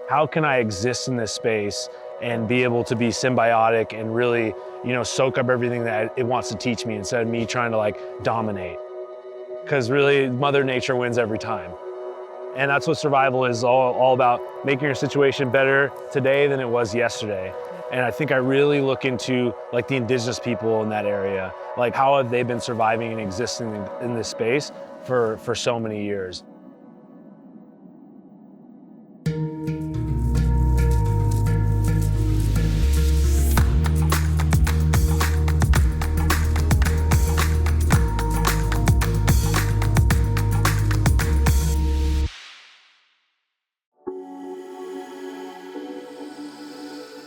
How can I exist in this space and be able to be symbiotic and really, soak up everything that it wants to teach me instead of me trying to like dominate? Because really, Mother Nature wins every time. And that's what survival is all about, making your situation better today than it was yesterday. And I think I really look into like the indigenous people in that area, like how have they been surviving and existing in this space for so many years.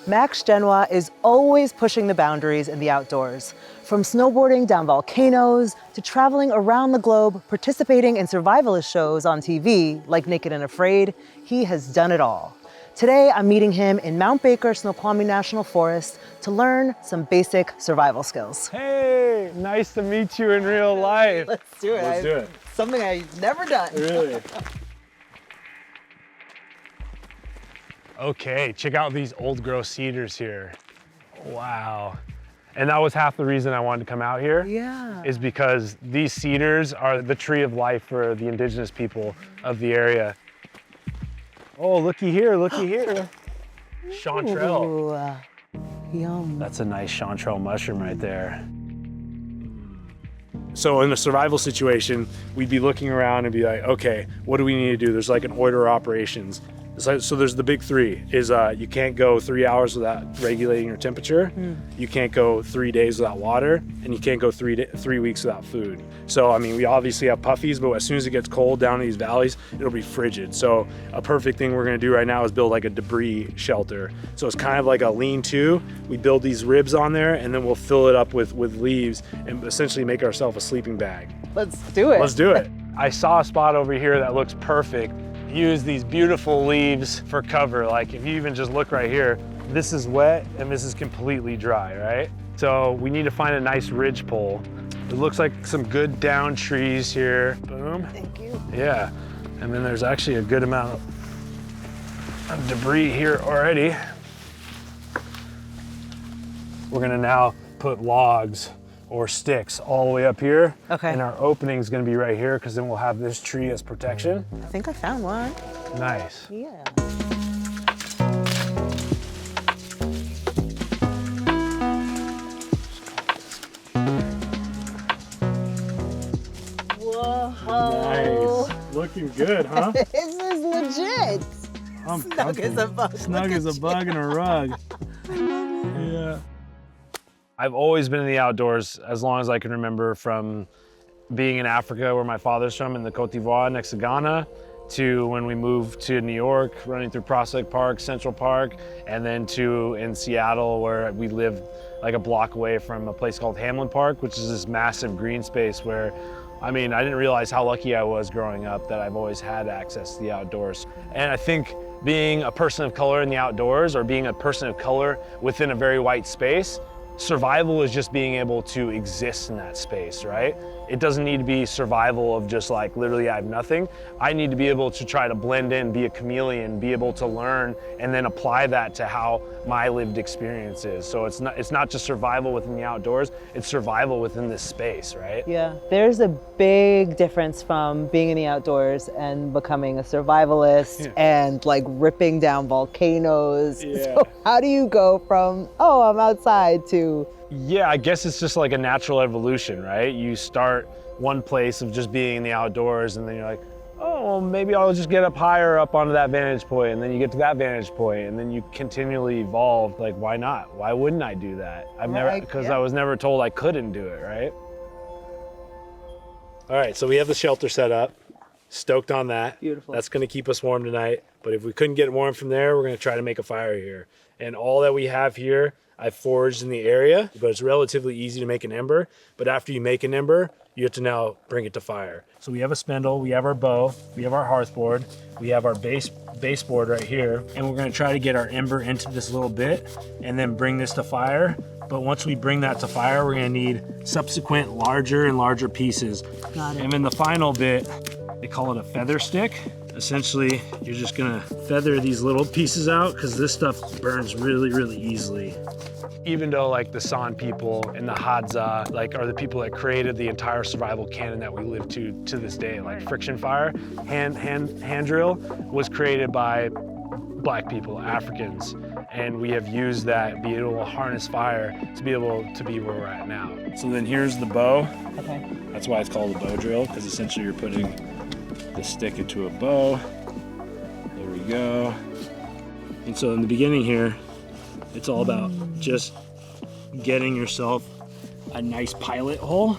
Max Djenohan is always pushing the boundaries in the outdoors. From snowboarding down volcanoes to traveling around the globe, participating in survivalist shows on TV like Naked and Afraid, he has done it all. Today, I'm meeting him in Mount Baker Snoqualmie National Forest to learn some basic survival skills. Hey, nice to meet you in real life. Let's do it. Let's do it. Something I've never done. Really? Okay, check out these old growth cedars here. Wow. And that was half the reason I wanted to come out here. Yeah. Is because these cedars are the tree of life for the indigenous people of the area. Oh, looky here, looky here. Chanterelle. Ooh, yum. That's a nice chanterelle mushroom right there. So in a survival situation, we'd be looking around and be like, okay, what do we need to do? There's like an order of operations. So there's the big three is you can't go 3 hours without regulating your temperature. You can't go 3 days without water, and you can't go 3 weeks without food. So, I mean, we obviously have puffies, but as soon as it gets cold down in these valleys, it'll be frigid. So a perfect thing we're gonna do right now is build like a debris shelter. So it's kind of like a lean-to. We build these ribs on there, and then we'll fill it up with leaves and essentially make ourselves a sleeping bag. Let's do it. Let's do it. I saw a spot over here that looks perfect. Use these beautiful leaves for cover. Like if you even just look right here, this is wet and this is completely dry, right? So we need to find a nice ridge pole. It looks like some good down trees here. Boom. Thank you. Yeah, and then there's actually a good amount of debris here already. We're gonna now put logs or sticks all the way up here. Okay. And our opening is gonna be right here because then we'll have this tree as protection. I think I found one. Nice. Yeah. Whoa. Nice. Looking good, huh? This is legit. I'm Snug as a bug. Snug as a bug in a rug. Yeah. I've always been in the outdoors as long as I can remember, from being in Africa where my father's from in the Côte d'Ivoire next to Ghana, to when we moved to New York, running through Prospect Park, Central Park, and then to in Seattle where we lived like a block away from a place called Hamlin Park, which is this massive green space where, I mean, I didn't realize how lucky I was growing up that I've always had access to the outdoors. And I think being a person of color in the outdoors, or being a person of color within a very white space, survival is just being able to exist in that space, right? It doesn't need to be survival of just like literally I have nothing. I need to be able to try to blend in, be a chameleon, be able to learn, and then apply that to how my lived experience is. So it's not just survival within the outdoors, it's survival within this space, right? Yeah, there's a big difference from being in the outdoors and becoming a survivalist and like ripping down volcanoes. Yeah. So how do you go from, oh, I'm outside to? Yeah, I guess it's just like a natural evolution, right? You start one place of just being in the outdoors, and then you're like, oh, well, maybe I'll just get up higher up onto that vantage point, and then you get to that vantage point, and then you continually evolve. Like, why not? Why wouldn't I do that? Because I was never told I couldn't do it, right? All right, so we have the shelter set up. Stoked on that. Beautiful. That's gonna keep us warm tonight. But if we couldn't get warm from there, we're gonna try to make a fire here. And all that we have here, I foraged in the area, but it's relatively easy to make an ember. But after you make an ember, you have to now bring it to fire. So we have a spindle, we have our bow, we have our hearth board, we have our baseboard right here, and we're gonna try to get our ember into this little bit and then bring this to fire. But once we bring that to fire, we're gonna need subsequent larger and larger pieces. Got it. And then the final bit, they call it a feather stick. essentially, you're just gonna feather these little pieces out because this stuff burns really, really easily. Even though like the San people and the Hadza like are the people that created the entire survival canon that we live to this day, like friction fire, hand drill was created by Black people, Africans, and we have used that, be able to harness fire to be able to be where we're at now. So then here's the bow. Okay. That's why it's called a bow drill, because essentially you're putting the stick into a bow. There we go. And so in the beginning here, it's all about just getting yourself a nice pilot hole.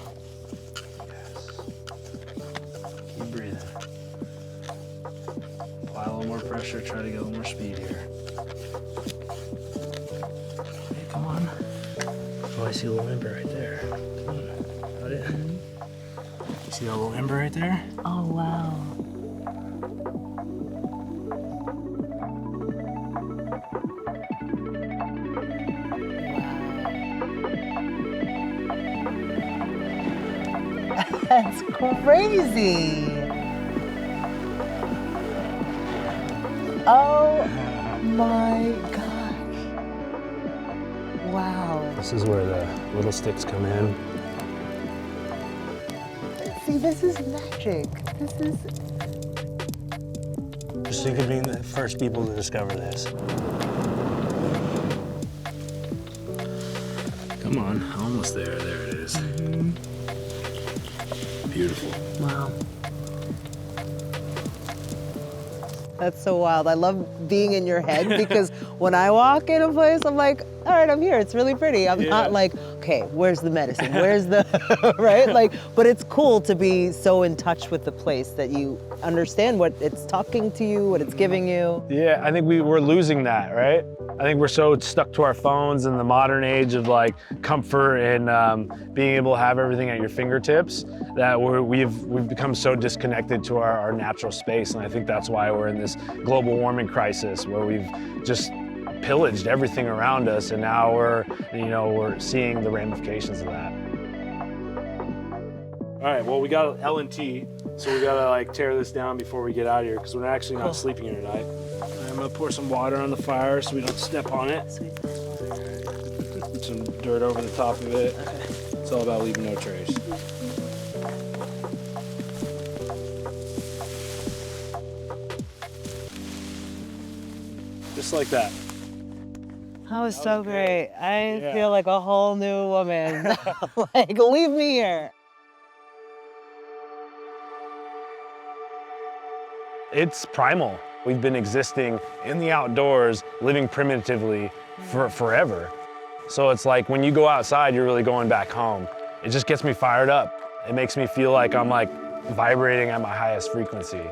Keep breathing. Apply a little more pressure, try to get a little more speed here. Okay, come on. Oh, I see a little ember right there. Come on. Got it. You see that little ember right there? Oh, wow. That's crazy. Oh my gosh. Wow. This is where the little sticks come in. See, this is magic. This is... Just think of being the first people to discover this. Come on, almost there. There it is. Beautiful. Wow. That's so wild. I love being in your head because when I walk in a place, I'm like, all right, I'm here. It's really pretty. I'm not like, okay, where's the medicine? Where's the, right? Like, but it's cool to be so in touch with the place that you understand what it's talking to you, what it's giving you. Yeah, I think we're losing that, right? I think we're so stuck to our phones in the modern age of like comfort and being able to have everything at your fingertips that we've become so disconnected to our natural space. And I think that's why we're in this global warming crisis where we've just pillaged everything around us, and now we're seeing the ramifications of that. All right, well, we got L&T, so we gotta like tear this down before we get out of here because we're actually not sleeping here tonight. I'm gonna pour some water on the fire so we don't step on it. Sweet. Put some dirt over the top of it. Okay. It's all about leaving no trace. Just like that. That was so great. I feel like a whole new woman. Like, leave me here. It's primal. We've been existing in the outdoors, living primitively for forever. So it's like when you go outside, you're really going back home. It just gets me fired up. It makes me feel like I'm like vibrating at my highest frequency.